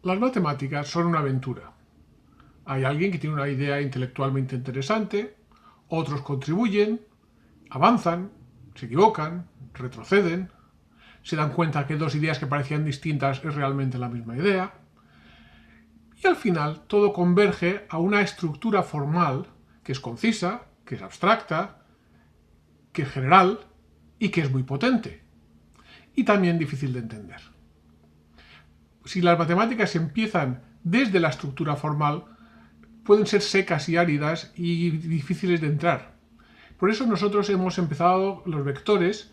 Las matemáticas son una aventura. Hay alguien que tiene una idea intelectualmente interesante, otros contribuyen, avanzan, se equivocan, retroceden, se dan cuenta que dos ideas que parecían distintas es realmente la misma idea, y al final todo converge a una estructura formal que es concisa, que es abstracta, que es general y que es muy potente, y también difícil de entender. Si las matemáticas empiezan desde la estructura formal, pueden ser secas y áridas y difíciles de entrar. Por eso nosotros hemos empezado los vectores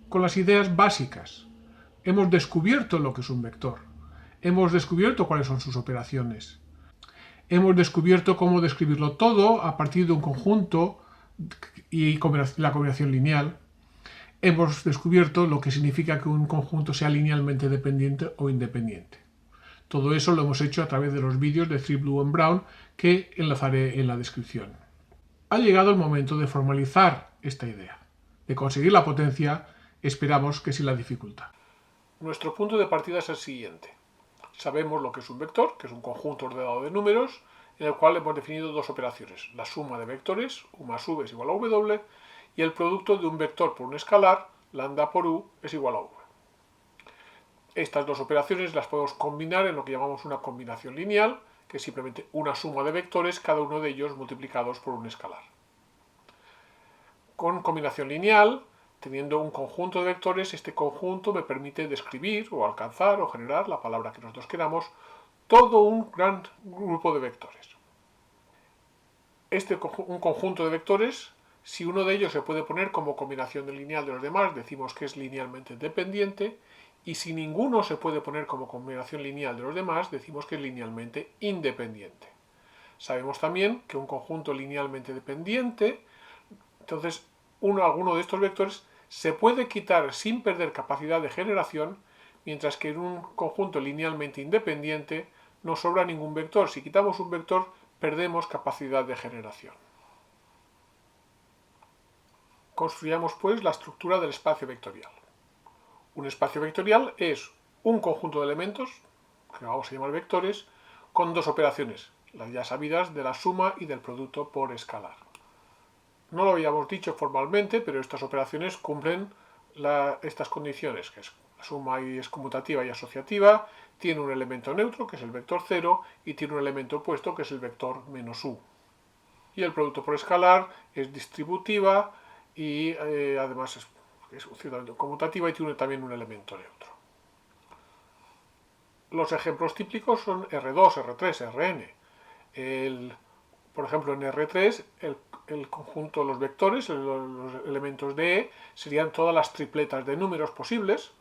con las ideas básicas. Hemos descubierto lo que es un vector. Hemos descubierto cuáles son sus operaciones. Hemos descubierto cómo describirlo todo a partir de un conjunto y la combinación lineal. Hemos descubierto lo que significa que un conjunto sea linealmente dependiente o independiente. Todo eso lo hemos hecho a través de los vídeos de Three Blue and Brown que enlazaré en la descripción. Ha llegado el momento de formalizar esta idea. De conseguir la potencia, esperamos que sin la dificultad. Nuestro punto de partida es el siguiente. Sabemos lo que es un vector, que es un conjunto ordenado de números, en el cual hemos definido dos operaciones. La suma de vectores, u más v es igual a w, y el producto de un vector por un escalar, lambda por u, es igual a v. Estas dos operaciones las podemos combinar en lo que llamamos una combinación lineal, que es simplemente una suma de vectores, cada uno de ellos multiplicados por un escalar. Con combinación lineal, teniendo un conjunto de vectores, este conjunto me permite describir o alcanzar o generar, la palabra que nosotros queramos, todo un gran grupo de vectores. Un conjunto de vectores, si uno de ellos se puede poner como combinación lineal de los demás, decimos que es linealmente dependiente, y si ninguno se puede poner como combinación lineal de los demás, decimos que es linealmente independiente. Sabemos también que un conjunto linealmente dependiente, entonces alguno de estos vectores se puede quitar sin perder capacidad de generación, mientras que en un conjunto linealmente independiente no sobra ningún vector. Si quitamos un vector, perdemos capacidad de generación. Construyamos pues la estructura del espacio vectorial. Un espacio vectorial es un conjunto de elementos, que vamos a llamar vectores, con dos operaciones, las ya sabidas de la suma y del producto por escalar. No lo habíamos dicho formalmente, pero estas operaciones cumplen estas condiciones, que es la suma es conmutativa y asociativa, tiene un elemento neutro, que es el vector 0, y tiene un elemento opuesto, que es el vector menos u. Y el producto por escalar es distributiva y además es ciertamente conmutativa y tiene también un elemento neutro. Los ejemplos típicos son R2, R3, Rn. Por ejemplo, en R3 el conjunto de los vectores, los elementos de E, serían todas las tripletas de números posibles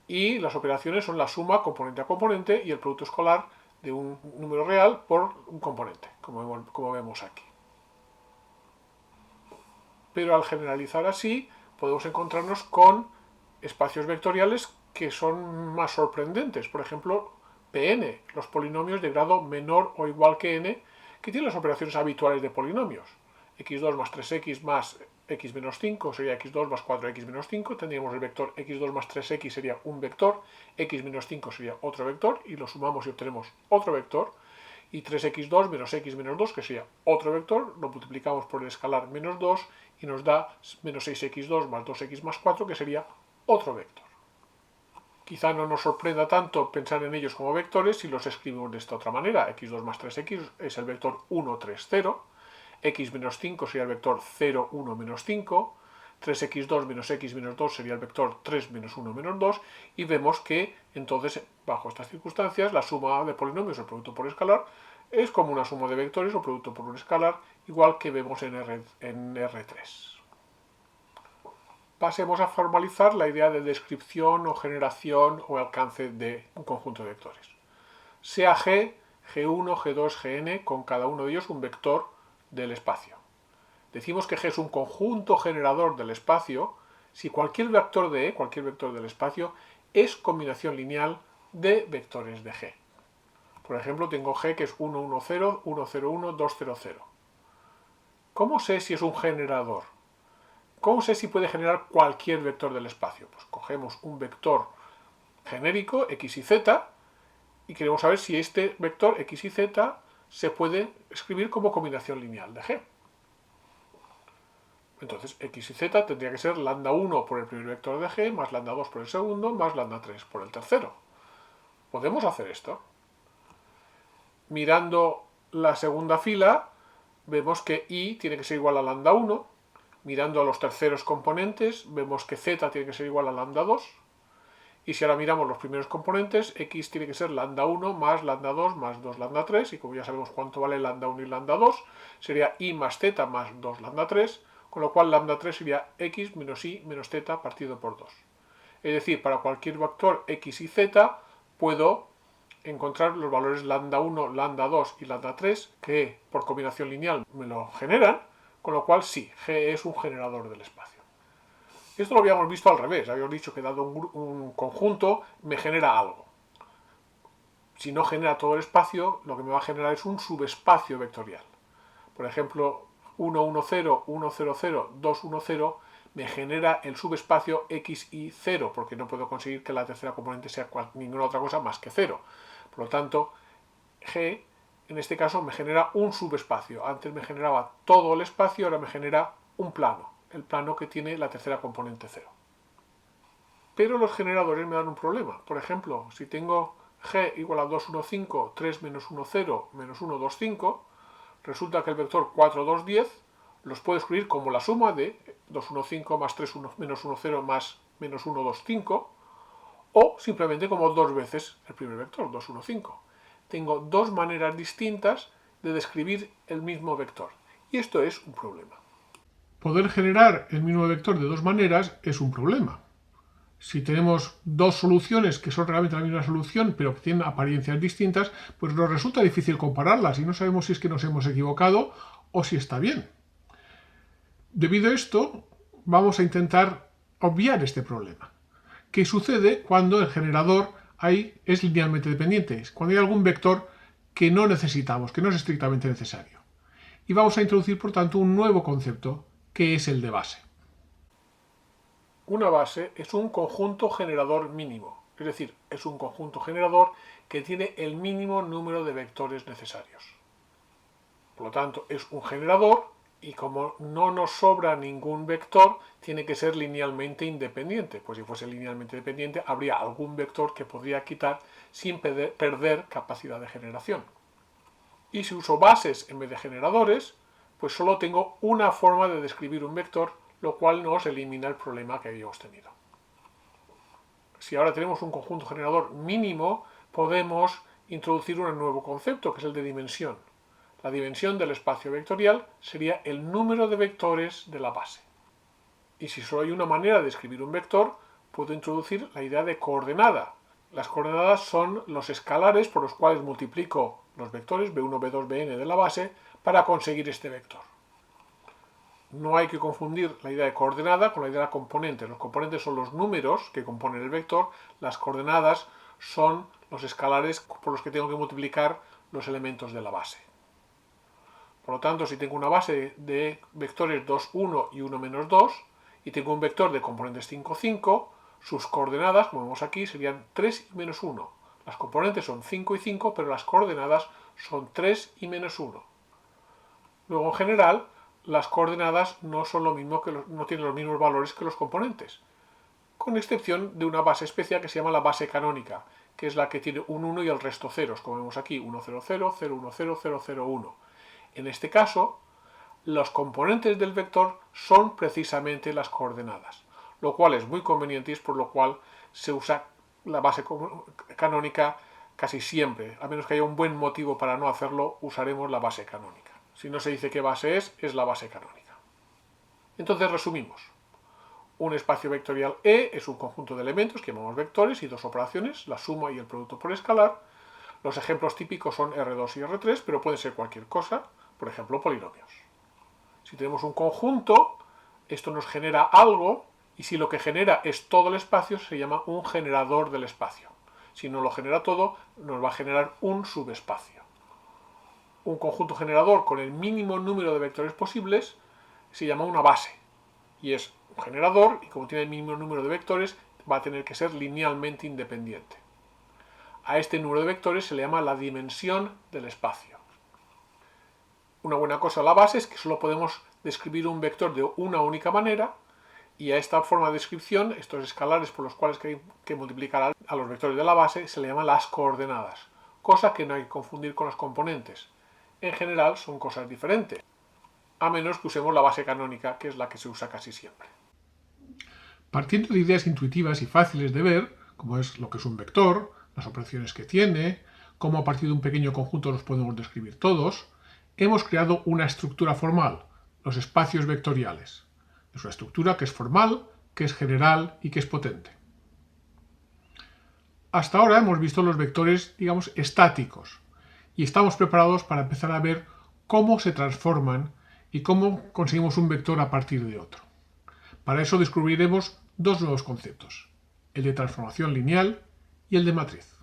y las operaciones son la suma componente a componente y el producto escalar de un número real por un componente, como vemos aquí. Pero al generalizar así, podemos encontrarnos con espacios vectoriales que son más sorprendentes. Por ejemplo, Pn, los polinomios de grado menor o igual que n, que tienen las operaciones habituales de polinomios. x2 más 3x más x menos 5 sería x2 más 4x menos 5. Tendríamos el vector x2 más 3x sería un vector, x menos 5 sería otro vector, y lo sumamos y obtenemos otro vector. Y 3x2 menos x menos 2, que sería otro vector, lo multiplicamos por el escalar menos 2 y nos da menos 6x2 más 2x más 4, que sería otro vector. Quizá no nos sorprenda tanto pensar en ellos como vectores si los escribimos de esta otra manera. x2 más 3x es el vector 1, 3, 0. X menos 5 sería el vector 0, 1, menos 5. 3x2 menos x menos 2 sería el vector 3 menos 1 menos 2. Y vemos que entonces, bajo estas circunstancias, la suma de polinomios o producto por escalar es como una suma de vectores o producto por un escalar, igual que vemos en R3. Pasemos a formalizar la idea de descripción o generación o alcance de un conjunto de vectores. Sea G, G1, G2, Gn, con cada uno de ellos un vector del espacio. Decimos que G es un conjunto generador del espacio si cualquier vector de E, cualquier vector del espacio, es combinación lineal de vectores de G. Por ejemplo, tengo G que es 1, 1, 0, 1, 0, 1, 2, 0, 0. ¿Cómo sé si es un generador? ¿Cómo sé si puede generar cualquier vector del espacio? Pues cogemos un vector genérico, x y z, y queremos saber si este vector x y z se puede escribir como combinación lineal de g. Entonces x y z tendría que ser lambda 1 por el primer vector de g, más lambda 2 por el segundo, más lambda 3 por el tercero. ¿Podemos hacer esto? Mirando la segunda fila, vemos que y tiene que ser igual a lambda 1. Mirando a los terceros componentes, vemos que z tiene que ser igual a lambda 2. Y si ahora miramos los primeros componentes, x tiene que ser lambda 1 más lambda 2 más 2 lambda 3. Y como ya sabemos cuánto vale lambda 1 y lambda 2, sería y más z más 2 lambda 3. Con lo cual lambda 3 sería x menos y menos z partido por 2. Es decir, para cualquier vector x y z puedo encontrar los valores lambda 1, lambda 2 y lambda 3 que por combinación lineal me lo generan, con lo cual sí, G es un generador del espacio. Esto lo habíamos visto al revés, habíamos dicho que dado un conjunto me genera algo. Si no genera todo el espacio, lo que me va a generar es un subespacio vectorial. Por ejemplo, 1, 1, 0, 1, 0, 0, 2, 1, 0 me genera el subespacio x y 0, porque no puedo conseguir que la tercera componente sea ninguna otra cosa más que 0. Por lo tanto, G, en este caso, me genera un subespacio. Antes me generaba todo el espacio, ahora me genera un plano, el plano que tiene la tercera componente 0. Pero los generadores me dan un problema. Por ejemplo, si tengo G igual a 2, 1, 5, 3 menos 1, 0, menos 1, 2, 5, resulta que el vector 4, 2, 10 los puedo escribir como la suma de 2, 1, 5 más 3, 1, menos 1, 0 más menos 1, 2, 5, o simplemente como dos veces el primer vector, 2, 1, 5. Tengo dos maneras distintas de describir el mismo vector. Y esto es un problema. Poder generar el mismo vector de dos maneras es un problema. Si tenemos dos soluciones que son realmente la misma solución, pero que tienen apariencias distintas, pues nos resulta difícil compararlas y no sabemos si es que nos hemos equivocado o si está bien. Debido a esto, vamos a intentar obviar este problema. ¿Qué sucede cuando el generador es linealmente dependiente? Cuando hay algún vector que no necesitamos, que no es estrictamente necesario. Y vamos a introducir, por tanto, un nuevo concepto, que es el de base. Una base es un conjunto generador mínimo, es decir, es un conjunto generador que tiene el mínimo número de vectores necesarios. Por lo tanto, es un generador y como no nos sobra ningún vector, tiene que ser linealmente independiente. Pues si fuese linealmente dependiente, habría algún vector que podría quitar sin perder capacidad de generación. Y si uso bases en vez de generadores, pues solo tengo una forma de describir un vector, lo cual nos elimina el problema que habíamos tenido. Si ahora tenemos un conjunto generador mínimo, podemos introducir un nuevo concepto, que es el de dimensión. La dimensión del espacio vectorial sería el número de vectores de la base. Y si solo hay una manera de escribir un vector, puedo introducir la idea de coordenada. Las coordenadas son los escalares por los cuales multiplico los vectores b1, b2, bn de la base para conseguir este vector. No hay que confundir la idea de coordenada con la idea de componentes. Los componentes son los números que componen el vector, las coordenadas son los escalares por los que tengo que multiplicar los elementos de la base. Por lo tanto, si tengo una base de vectores 2, 1 y 1 menos 2, y tengo un vector de componentes 5, 5, sus coordenadas, como vemos aquí, serían 3 y menos 1. Las componentes son 5 y 5, pero las coordenadas son 3 y menos 1. Luego, en general, las coordenadas no son lo mismo no tienen los mismos valores que los componentes, con excepción de una base especial que se llama la base canónica, que es la que tiene un 1 y el resto ceros, como vemos aquí, 1, 0, 0, 0, 1, 0, 0, 0, 1. En este caso, los componentes del vector son precisamente las coordenadas, lo cual es muy conveniente y es por lo cual se usa la base canónica casi siempre. A menos que haya un buen motivo para no hacerlo, usaremos la base canónica. Si no se dice qué base es la base canónica. Entonces resumimos. Un espacio vectorial E es un conjunto de elementos que llamamos vectores y dos operaciones, la suma y el producto por escalar. Los ejemplos típicos son R2 y R3, pero puede ser cualquier cosa, por ejemplo, polinomios. Si tenemos un conjunto, esto nos genera algo, y si lo que genera es todo el espacio, se llama un generador del espacio. Si no lo genera todo, nos va a generar un subespacio. Un conjunto generador con el mínimo número de vectores posibles se llama una base, y es un generador, y como tiene el mínimo número de vectores, va a tener que ser linealmente independiente. A este número de vectores se le llama la dimensión del espacio. Una buena cosa de la base es que solo podemos describir un vector de una única manera, y a esta forma de descripción, estos escalares por los cuales hay que multiplicar a los vectores de la base, se le llaman las coordenadas, cosa que no hay que confundir con los componentes. En general son cosas diferentes, a menos que usemos la base canónica, que es la que se usa casi siempre. Partiendo de ideas intuitivas y fáciles de ver, como es lo que es un vector, las operaciones que tiene, cómo a partir de un pequeño conjunto los podemos describir todos, hemos creado una estructura formal, los espacios vectoriales. Es una estructura que es formal, que es general y que es potente. Hasta ahora hemos visto los vectores, digamos, estáticos, y estamos preparados para empezar a ver cómo se transforman y cómo conseguimos un vector a partir de otro. Para eso descubriremos dos nuevos conceptos, el de transformación lineal y el de matriz.